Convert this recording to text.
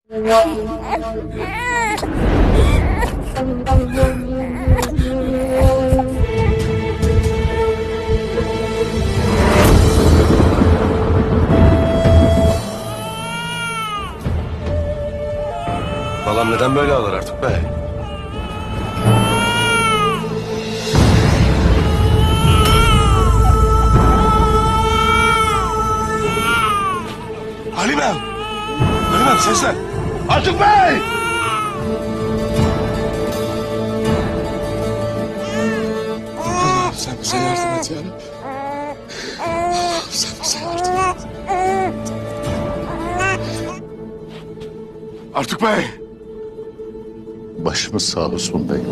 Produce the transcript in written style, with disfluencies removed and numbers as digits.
Balam neden böyle ağlar artık be? Halimem! Halimem seslen! Artık Bey! Allah'ım sen bize yardım et ya Rabbi. Allah'ım sen bize yardım et. Artık Bey! Başımız sağ olsun beyim.